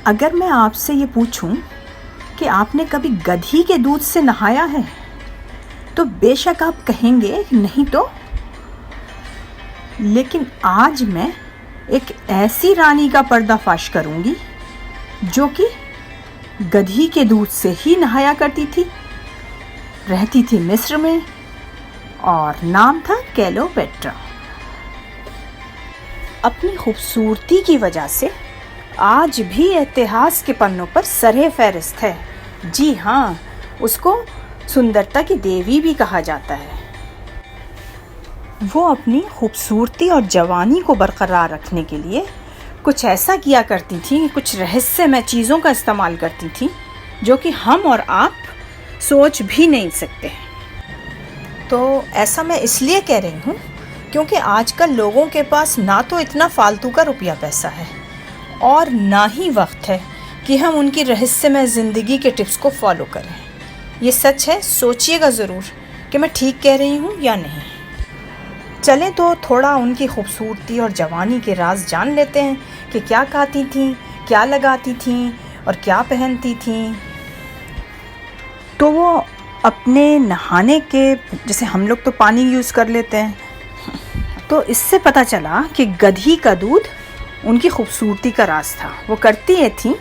अगर मैं आपसे ये पूछूं कि आपने कभी गधी के दूध से नहाया है तो बेशक आप कहेंगे नहीं तो। लेकिन आज मैं एक ऐसी रानी का पर्दाफाश करूंगी जो कि गधी के दूध से ही नहाया करती थी, रहती थी मिस्र में और नाम था क्लेयोपेट्रा। अपनी खूबसूरती की वजह से आज भी इतिहास के पन्नों पर सरे फहरिस्त है। जी हाँ, उसको सुंदरता की देवी भी कहा जाता है। वो अपनी खूबसूरती और जवानी को बरकरार रखने के लिए कुछ ऐसा किया करती थी, कुछ रहस्यमय चीज़ों का इस्तेमाल करती थी जो कि हम और आप सोच भी नहीं सकते। तो ऐसा मैं इसलिए कह रही हूँ क्योंकि आजकल लोगों के पास ना तो इतना फालतू का रुपया पैसा है और ना ही वक्त है कि हम उनकी रहस्यमय ज़िंदगी के टिप्स को फॉलो करें। ये सच है, सोचिएगा ज़रूर कि मैं ठीक कह रही हूँ या नहीं। चलें तो थोड़ा उनकी खूबसूरती और जवानी के राज जान लेते हैं कि क्या खाती थीं, क्या लगाती थीं और क्या पहनती थीं। तो वो अपने नहाने के, जैसे हम लोग तो पानी यूज़ कर लेते हैं, तो इससे पता चला कि गधी का दूध उनकी खूबसूरती का राज था। वो करती ये थी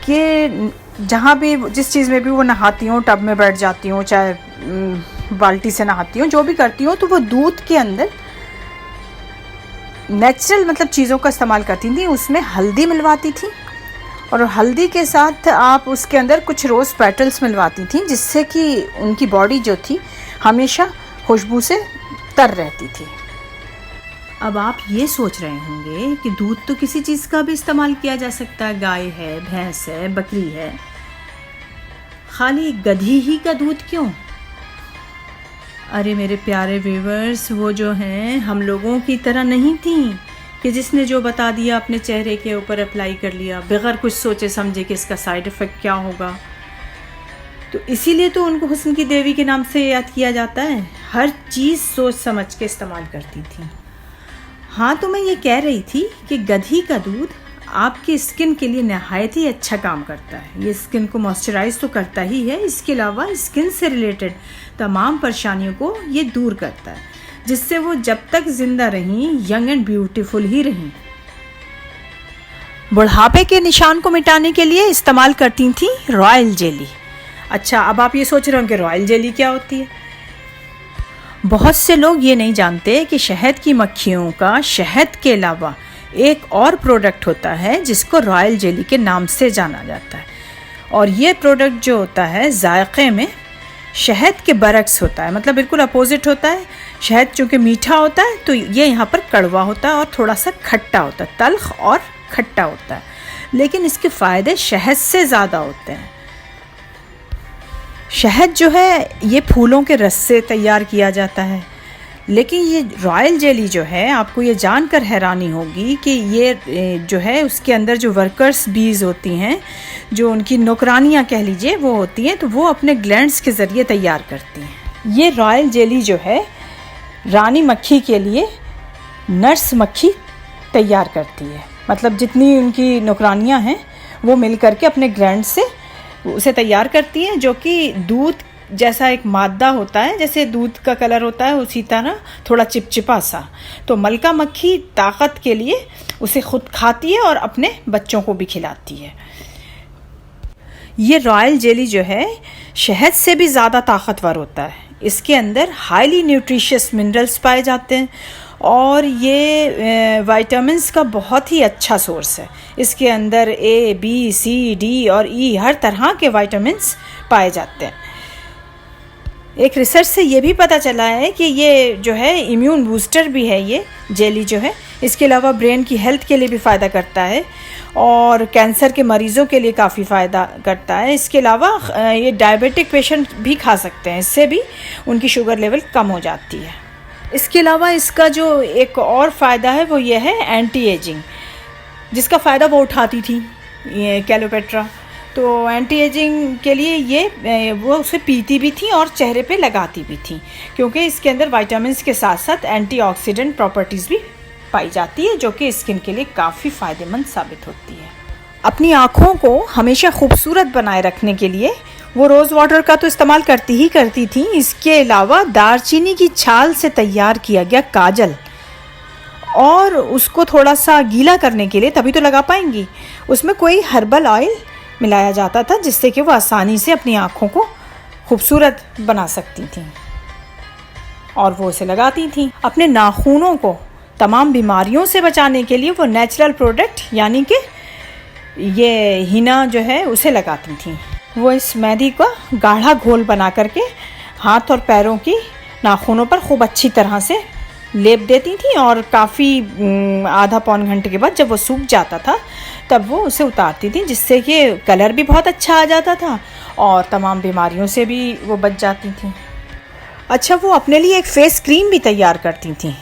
कि जहाँ भी, जिस चीज़ में भी वो नहाती हों, टब में बैठ जाती हों, चाहे बाल्टी से नहाती हों, जो भी करती हों, तो वो दूध के अंदर नेचुरल मतलब चीज़ों का इस्तेमाल करती थी। उसमें हल्दी मिलवाती थी और हल्दी के साथ आप उसके अंदर कुछ रोज़ पेटल्स मिलवाती थी, जिससे कि उनकी बॉडी जो थी हमेशा खुशबू से तर रहती थी। अब आप ये सोच रहे होंगे कि दूध तो किसी चीज़ का भी इस्तेमाल किया जा सकता है, गाय है, भैंस है, बकरी है, खाली गधी ही का दूध क्यों? अरे मेरे प्यारे व्यूअर्स, वो जो हैं हम लोगों की तरह नहीं थी कि जिसने जो बता दिया अपने चेहरे के ऊपर अप्लाई कर लिया बगैर कुछ सोचे समझे कि इसका साइड इफ़ेक्ट क्या होगा। तो इसीलिए तो उनको हुस्न की देवी के नाम से याद किया जाता है। हर चीज़ सोच समझ के इस्तेमाल करती थी। हाँ, तो मैं ये कह रही थी कि गधी का दूध आपकी स्किन के लिए नहायत ही अच्छा काम करता है। ये स्किन को मॉइस्चराइज तो करता ही है, इसके अलावा स्किन से रिलेटेड तमाम परेशानियों को ये दूर करता है, जिससे वो जब तक जिंदा रहीं यंग एंड ब्यूटीफुल ही रहीं। बुढ़ापे के निशान को मिटाने के लिए इस्तेमाल करती थी रॉयल जेली। अच्छा, अब आप ये सोच रहे हो कि रॉयल जेली क्या होती है। बहुत से लोग ये नहीं जानते कि शहद की मक्खियों का शहद के अलावा एक और प्रोडक्ट होता है जिसको रॉयल जेली के नाम से जाना जाता है। और ये प्रोडक्ट जो होता है जायके में शहद के बरक्स होता है, मतलब बिल्कुल अपोजिट होता है। शहद चूँकि मीठा होता है तो ये यहाँ पर कड़वा होता है और थोड़ा सा खट्टा होता है, तल्ख और खट्टा होता है। लेकिन इसके फ़ायदे शहद से ज़्यादा होते हैं। शहद जो है ये फूलों के रस से तैयार किया जाता है, लेकिन ये रॉयल जेली जो है, आपको ये जानकर हैरानी होगी कि ये जो है उसके अंदर जो वर्कर्स बीज होती हैं, जो उनकी नौकरानियाँ कह लीजिए, वो होती हैं, तो वो अपने ग्लैंड्स के ज़रिए तैयार करती हैं। ये रॉयल जेली जो है रानी मक्खी के लिए नर्स मक्खी तैयार करती है। मतलब जितनी उनकी नौकरानियाँ हैं वो मिल करके अपने ग्लैंड से उसे तैयार करती हैं, जो कि दूध जैसा एक मादा होता है, जैसे दूध का कलर होता है उसी तरह थोड़ा चिपचिपा सा। तो मलका मक्खी ताकत के लिए उसे खुद खाती है और अपने बच्चों को भी खिलाती है। ये रॉयल जेली जो है शहद से भी ज़्यादा ताकतवर होता है। इसके अंदर हाईली न्यूट्रिशियस मिनरल्स पाए जाते हैं और ये विटामिन्स का बहुत ही अच्छा सोर्स है। इसके अंदर A, B, C, D और E हर तरह के विटामिन्स पाए जाते हैं। एक रिसर्च से ये भी पता चला है कि ये जो है इम्यून बूस्टर भी है। ये जेली जो है इसके अलावा ब्रेन की हेल्थ के लिए भी फ़ायदा करता है और कैंसर के मरीज़ों के लिए काफ़ी फ़ायदा करता है। इसके अलावा ये डायबिटिक पेशेंट भी खा सकते हैं, इससे भी उनकी शुगर लेवल कम हो जाती है। इसके अलावा इसका जो एक और फ़ायदा है वो ये है एंटी एजिंग, जिसका फ़ायदा वो उठाती थी ये क्लेयोपेट्रा। तो एंटी एजिंग के लिए ये वो उसे पीती भी थी और चेहरे पे लगाती भी थी, क्योंकि इसके अंदर विटामिन्स के साथ साथ एंटीऑक्सीडेंट प्रॉपर्टीज़ भी पाई जाती है, जो कि स्किन के लिए काफ़ी फ़ायदेमंद साबित होती है। अपनी आँखों को हमेशा खूबसूरत बनाए रखने के लिए वो रोज़ वाटर का तो इस्तेमाल करती थी। इसके अलावा दालचीनी की छाल से तैयार किया गया काजल, और उसको थोड़ा सा गीला करने के लिए, तभी तो लगा पाएंगी, उसमें कोई हर्बल ऑयल मिलाया जाता था जिससे कि वो आसानी से अपनी आँखों को खूबसूरत बना सकती थी और वो उसे लगाती थी। अपने नाखूनों को तमाम बीमारियों से बचाने के लिए वो नेचुरल प्रोडक्ट यानी कि ये हिना जो है उसे लगाती थी। वो इस मेहंदी का गाढ़ा घोल बना करके हाथ और पैरों की नाखूनों पर खूब अच्छी तरह से लेप देती थी और काफ़ी आधा पौन घंटे के बाद जब वो सूख जाता था तब वो उसे उतारती थी, जिससे कि कलर भी बहुत अच्छा आ जाता था और तमाम बीमारियों से भी वो बच जाती थी। अच्छा, वो अपने लिए एक फेस क्रीम भी तैयार करती थी।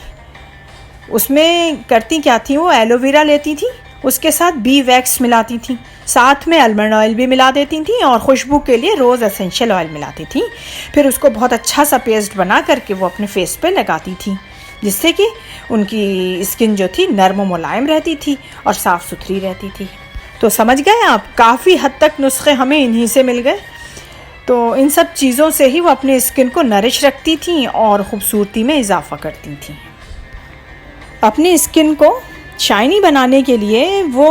उसमें करती क्या थी, वो एलोवेरा लेती थी, उसके साथ बी वैक्स मिलाती थी, साथ में आलमंड ऑयल भी मिला देती थी और खुशबू के लिए रोज़ एसेंशियल ऑयल मिलाती थी। फिर उसको बहुत अच्छा सा पेस्ट बना करके वो अपने फेस पे लगाती थी, जिससे कि उनकी स्किन जो थी नर्म और मुलायम रहती थी और साफ़ सुथरी रहती थी। तो समझ गए आप, काफ़ी हद तक नुस्खे हमें इन्हीं से मिल गए। तो इन सब चीज़ों से ही वो अपने स्किन को नरिश रखती थी और ख़ूबसूरती में इजाफ़ा करती थी। अपनी स्किन को शाइनी बनाने के लिए वो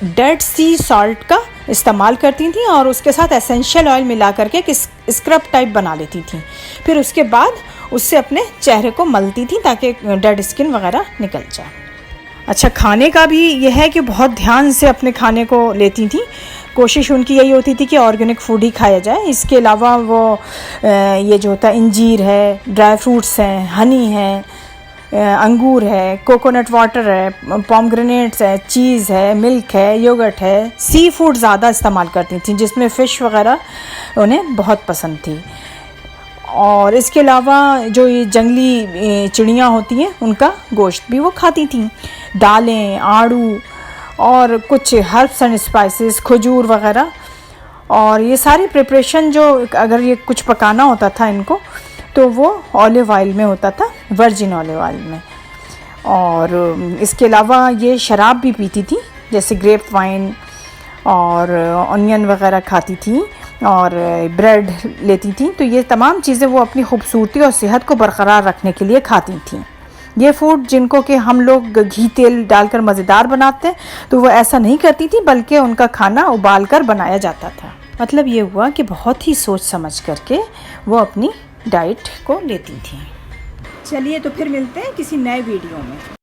डेड सी सॉल्ट का इस्तेमाल करती थी और उसके साथ एसेंशियल ऑयल मिला करके एक स्क्रब टाइप बना लेती थी। फिर उसके बाद उससे अपने चेहरे को मलती थी ताकि डेड स्किन वगैरह निकल जाए। अच्छा, खाने का भी यह है कि बहुत ध्यान से अपने खाने को लेती थी। कोशिश उनकी यही होती थी कि ऑर्गेनिक फूड ही खाया जाए। इसके अलावा वो ये जो होता है इंजीर है, ड्राई फ्रूट्स हैं, हनी है, अंगूर है, कोकोनट वाटर है, पॉमग्रेनेट्स है, चीज़ है, मिल्क है, योगर्ट है, सी फूड ज़्यादा इस्तेमाल करती थी जिसमें फ़िश वगैरह उन्हें बहुत पसंद थी। और इसके अलावा जो ये जंगली चिड़ियाँ होती हैं उनका गोश्त भी वो खाती थी। दालें, आड़ू और कुछ हर्ब्स एंड स्पाइसेस, खजूर वगैरह, और ये सारी प्रिपरेशन जो अगर ये कुछ पकाना होता था इनको तो वो ऑलिव ऑयल में होता था, वर्जिन ऑलिव ऑयल में। और इसके अलावा ये शराब भी पीती थी, जैसे ग्रेप वाइन, और ऑनियन वगैरह खाती थी और ब्रेड लेती थी। तो ये तमाम चीज़ें वो अपनी खूबसूरती और सेहत को बरकरार रखने के लिए खाती थी। ये फूड जिनको कि हम लोग घी तेल डालकर मज़ेदार बनाते हैं, तो वो ऐसा नहीं करती थी, बल्कि उनका खाना उबाल कर बनाया जाता था। मतलब ये हुआ कि बहुत ही सोच समझ करके वो अपनी डाइट को लेती थी। चलिए, तो फिर मिलते हैं किसी नए वीडियो में।